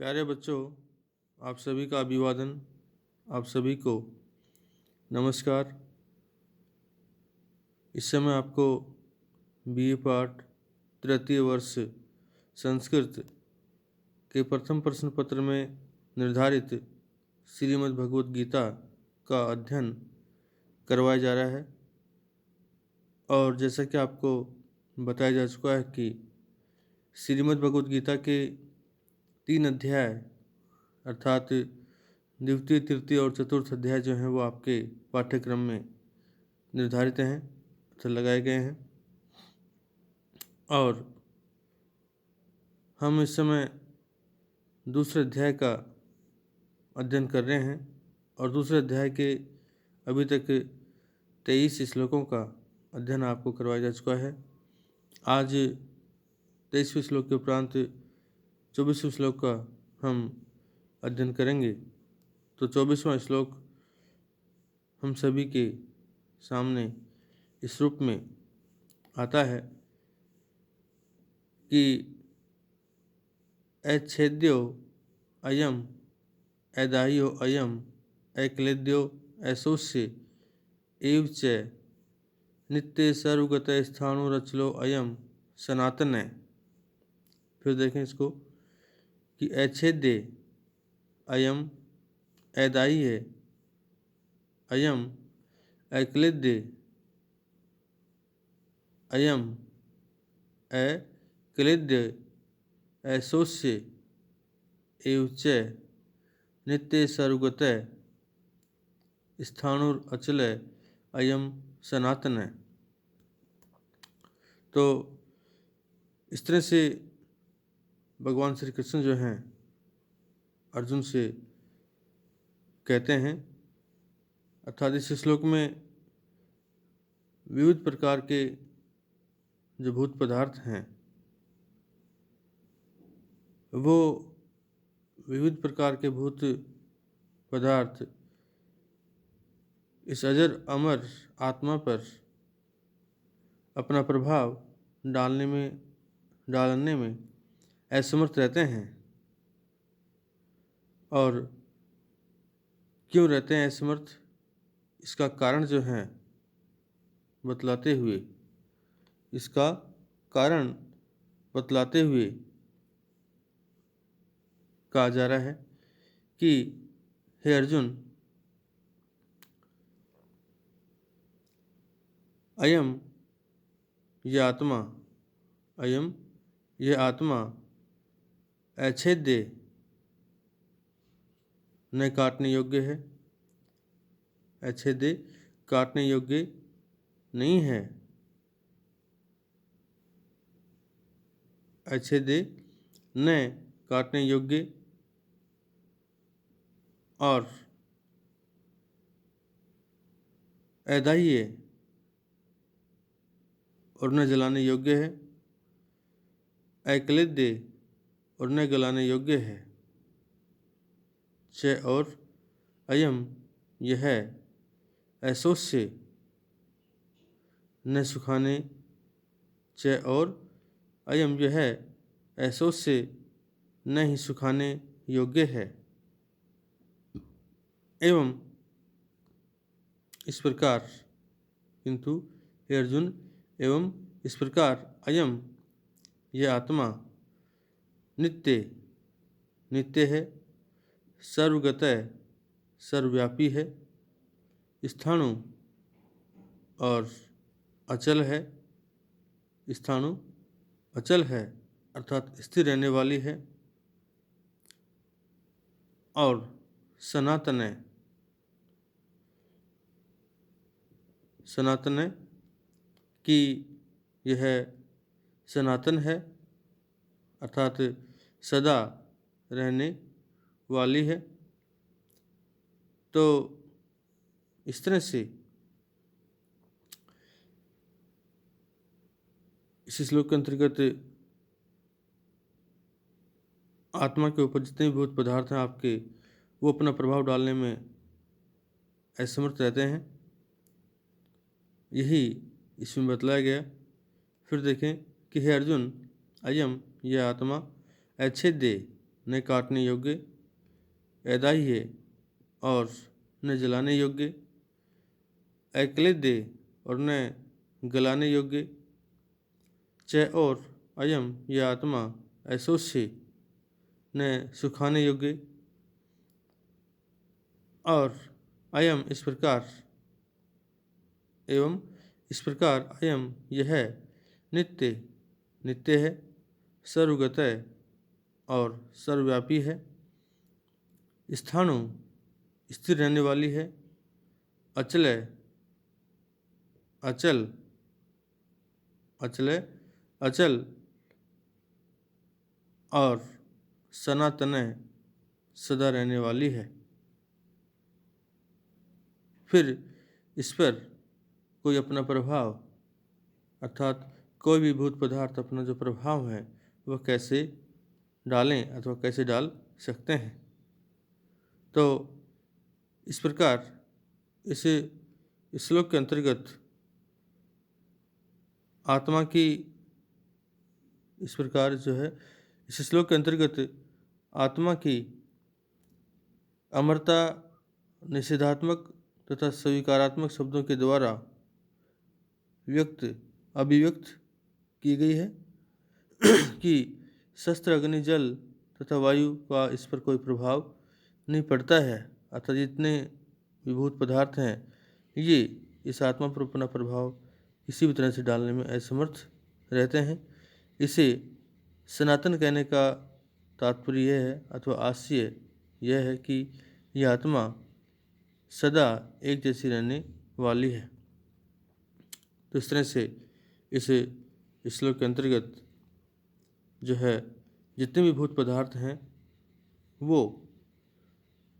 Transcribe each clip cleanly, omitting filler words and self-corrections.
प्यारे बच्चों, आप सभी का अभिवादन। आप सभी को नमस्कार। इस समय आपको बीए पाठ तृतीय वर्ष संस्कृत के प्रथम प्रश्न पत्र में निर्धारित श्रीमद् भगवद गीता का अध्ययन करवाया जा रहा है। और जैसा कि आपको बताया जा चुका है कि श्रीमद् भगवद गीता के 3 अध्याय अर्थात द्वितीय, तृतीय और चतुर्थ अध्याय जो हैं वो आपके पाठ्यक्रम में निर्धारित हैं, तो लगाए गए हैं। और हम इस समय दूसरे अध्याय का अध्ययन कर रहे हैं और दूसरे अध्याय के अभी तक 23 श्लोकों का अध्ययन आपको करवाया जा चुका है। आज 23वें श्लोक के उपरांत 24वें श्लोक का हम अध्ययन करेंगे। तो 24वां श्लोक हम सभी के सामने इस रूप में आता है कि अच्छेद्यो अयम ऐदाह्यो अयम ऐक्लेद्यो ऐसोस्य एव च नित्य सर्वगत स्थाणुरचलो अयम सनातन है। फिर देखें इसको कि अच्छेद्य अयम ऐदाह्य अयम ऐक्लेद्य अयम ऐक्लेद्य ऐसोस्य एव च नित्य सर्वगत स्थाणुर अचल अयम सनातन है। तो इस तरह से भगवान श्री कृष्ण जो हैं अर्जुन से कहते हैं, अर्थात इस श्लोक में विविध प्रकार के जो भूत पदार्थ हैं वो विविध प्रकार के भूत पदार्थ इस अजर अमर आत्मा पर अपना प्रभाव डालने में असमर्थ रहते हैं। और क्यों रहते हैं असमर्थ, इसका कारण जो है बतलाते हुए कहा जा रहा है कि हे अर्जुन, अयम ये आत्मा अछेद्य न काटने योग्य है, अछेद्य काटने योग्य नहीं है, अछेद्य न काटने योग्य और ऐदाह्य और न जलाने योग्य है, ऐक्लेद्य और न गलाने योग्य है, च और अयम यह ऐसोस्य न सुखाने, च और अयम यह ऐसोस्य न ही सुखाने योग्य है। एवं इस प्रकार किंतु हे अर्जुन, एवं इस प्रकार अयम यह आत्मा नित्य है, सर्वगत सर्वव्यापी है, स्थाणु और अचल है, स्थाणु अचल है अर्थात स्थिर रहने वाली है, और सनातन है कि यह सनातन है अर्थात सदा रहने वाली है। तो इस तरह से इस श्लोक के अंतर्गत आत्मा के ऊपर जितने भी भूत पदार्थ हैं आपके, वो अपना प्रभाव डालने में असमर्थ रहते हैं, यही इसमें बतलाया गया। फिर देखें कि हे अर्जुन, अयम यह आत्मा अच्छेद्य न काटने योग्य, अदाह्य और न जलाने योग्य, अक्लेद्य और न गलाने योग्य, च और अयम यह आत्मा ऐसोस्य न सुखाने योग्य, और अयम इस प्रकार एवं इस प्रकार अयम यह नित्य नित्य है, सर्वगत और सर्वव्यापी है, स्थाणु स्थिर रहने वाली है, अचल अचल अचल अचल और सनातन सदा रहने वाली है। फिर इस पर कोई अपना प्रभाव अर्थात कोई भी भूत पदार्थ अपना जो प्रभाव है वह कैसे डालें अथवा कैसे डाल सकते हैं। तो इस प्रकार इस श्लोक के अंतर्गत आत्मा की इस प्रकार जो है इस श्लोक के अंतर्गत आत्मा की अमरता निषेधात्मक तथा स्वीकारात्मक शब्दों के द्वारा अभिव्यक्त की गई है कि शस्त्र, अग्नि, जल तथा वायु का इस पर कोई प्रभाव नहीं पड़ता है, अर्थात जितने विभूत पदार्थ हैं ये इस आत्मा पर अपना प्रभाव किसी भी तरह से डालने में असमर्थ रहते हैं। इसे सनातन कहने का तात्पर्य यह है अथवा आशय यह है कि यह आत्मा सदा एक जैसी रहने वाली है। तो इस तरह से इस श्लोक के अंतर्गत जो है जितने भी भूत पदार्थ हैं वो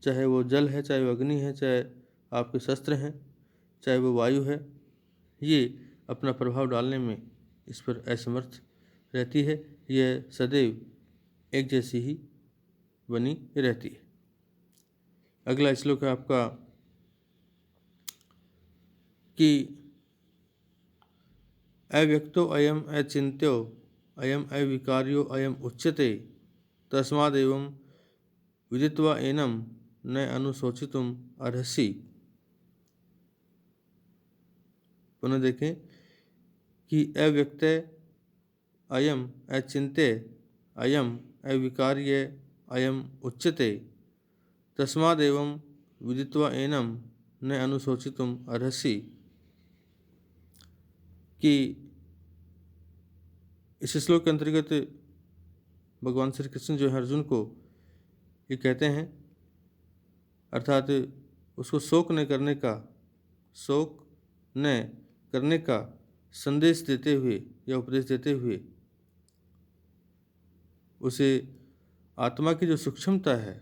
चाहे वो जल है, चाहे वो अग्नि है, चाहे आपके शस्त्र हैं, चाहे वो वायु है, ये अपना प्रभाव डालने में इस पर असमर्थ रहती है। यह सदैव एक जैसी ही बनी रहती है। अगला श्लोक है आपका कि अव्यक्तो अयम अचिन्त्यो अयम अविकार्यो अयम उच्यते तस्मादेवं विदित्वा एनम न अनुशोचितुम अर्हसि। पुनः देखें कि अव्यक्त अयम अचिन्त्य अयम अविकार्य अयम उच्यते तस्मादेवं विदित्वा एनम न अनुशोचितुम अर्हसि, कि इस श्लोक के अंतर्गत भगवान श्री कृष्ण जो है अर्जुन को ये कहते हैं, अर्थात उसको शोक न करने का संदेश देते हुए या उपदेश देते हुए उसे आत्मा की जो सूक्ष्मता है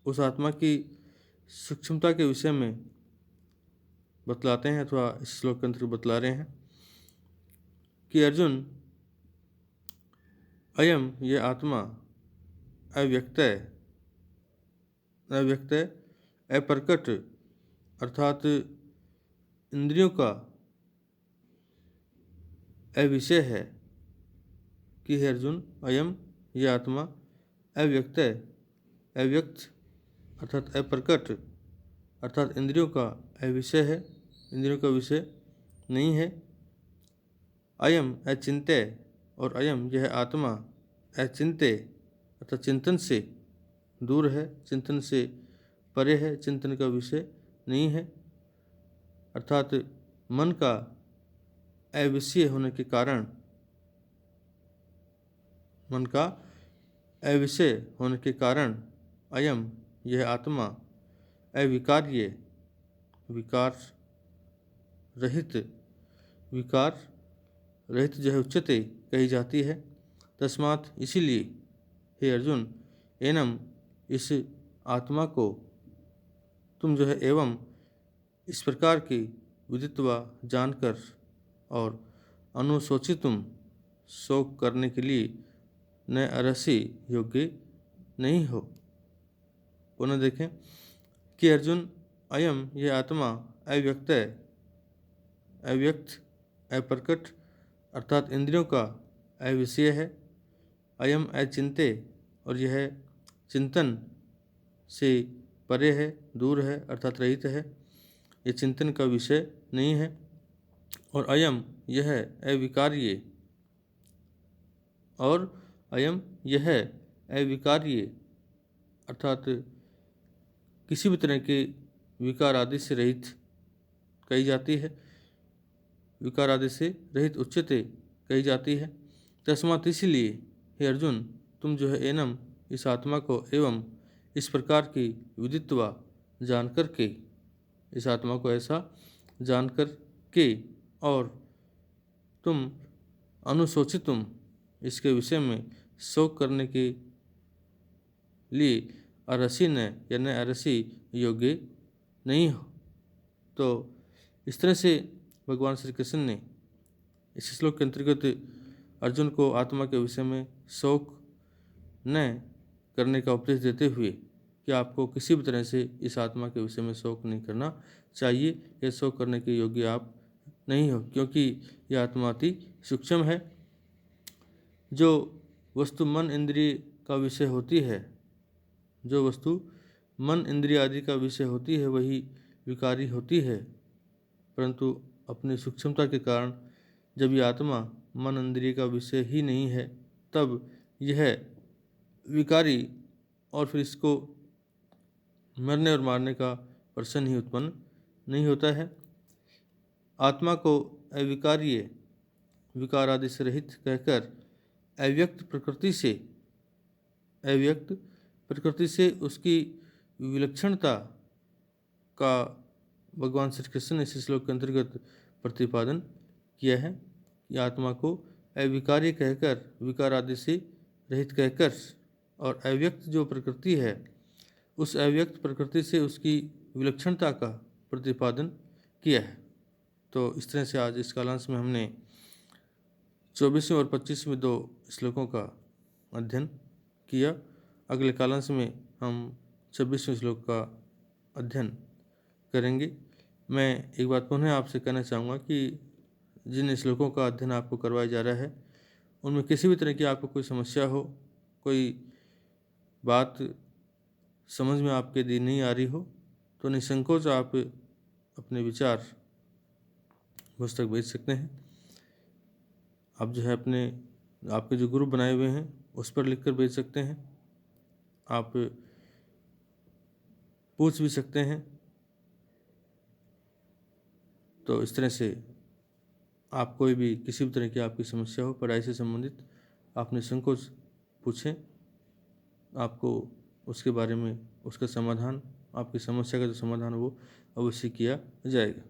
उस आत्मा की सूक्ष्मता के विषय में बतलाते हैं अथवा इस श्लोक के अंतर्गत बतला रहे हैं कि अर्जुन अयम ये आत्मा अव्यक्त अप्रकट अर्थात इंद्रियों का अविषय है कि हे अर्जुन अयम ये आत्मा अव्यक्त अर्थात अप्रकट अर्थात इंद्रियों का अविषय है, इंद्रियों का विषय नहीं है। अयम अचिन्त्य और अयम यह आत्मा अचिन्त्य अर्थात चिंतन से दूर है, चिंतन से परे है, चिंतन का विषय नहीं है, अर्थात मन का अविषय होने के कारण अयम यह आत्मा अविकार्य विकार रहित जो है उच्चते कही जाती है। तस्मात् इसीलिए हे अर्जुन एनम इस आत्मा को तुम जो है एवं इस प्रकार की विदित्वा जानकर और अनुशोचितुम शोक करने के लिए न अर्हसि योग्य नहीं हो। पुनः देखें कि अर्जुन अयम यह आत्मा अव्यक्त अप्रकट अर्थात इंद्रियों का अविषय है, अयम अचिन्त्य और यह चिंतन से परे है, दूर है, अर्थात रहित है। ये चिंतन का विषय नहीं है। और अयम यह अविकार्य, और अयम यह अविकार्य अर्थात किसी भी तरह के विकार आदि से रहित कही जाती है, विकार आदि से रहित उच्चते कही जाती है। तस्मात् इसलिए हे अर्जुन, तुम जो है एनम इस आत्मा को एवं इस प्रकार की विदित्वा जान कर के, इस आत्मा को ऐसा जान कर के, और तुम अनुशोचितुम इसके विषय में शोक करने के लिए अरसी न या न अरसी योग्य नहीं हो। तो इस तरह से भगवान श्री कृष्ण ने इस श्लोक के अंतर्गत अर्जुन को आत्मा के विषय में शोक न करने का उपदेश देते हुए कि आपको किसी भी तरह से इस आत्मा के विषय में शोक नहीं करना चाहिए, या शोक करने के योग्य आप नहीं हो, क्योंकि यह आत्मा अति सूक्ष्म है। जो वस्तु मन इंद्रिय का विषय होती है, जो वस्तु मन इंद्रिय आदि का विषय होती है, वही विकारी होती है। परंतु अपनी सूक्ष्मता के कारण जब यह आत्मा मन इंद्रिय का विषय ही नहीं है, तब यह विकारी, और फिर इसको मरने और मारने का प्रश्न ही उत्पन्न नहीं होता है। आत्मा को अविकार्य, विकार आदि से रहित कहकर अव्यक्त प्रकृति से उसकी विलक्षणता का भगवान श्री कृष्ण ने इस श्लोक के अंतर्गत प्रतिपादन किया है। यह आत्मा को अविकार्य कहकर, विकार आदि से रहित कहकर, और अव्यक्त जो प्रकृति है, उस अव्यक्त प्रकृति से उसकी विलक्षणता का प्रतिपादन किया है। तो इस तरह से आज इस कालांश में हमने 24वें और 25वें 2 श्लोकों का अध्ययन किया। अगले कालांश में हम 26वें श्लोक का अध्ययन करेंगे। मैं एक बात पुनः आपसे कहना चाहूँगा कि जिन श्लोकों का अध्ययन आपको करवाया जा रहा है, उनमें किसी भी तरह की आपको कोई समस्या हो, कोई बात समझ में आपके दी नहीं आ रही हो, तो निसंकोच आप अपने विचार मुझ तक भेज सकते हैं। आप जो है अपने आपके जो ग्रुप बनाए हुए हैं उस पर लिखकर भेज सकते हैं। आप पूछ भी सकते हैं। तो इस तरह से आप कोई भी किसी भी तरह की आपकी समस्या हो पढ़ाई से संबंधित, आप निसंकोच पूछें। आपको उसके बारे में उसका समाधान, आपकी समस्या का जो समाधान वो अवश्य किया जाएगा।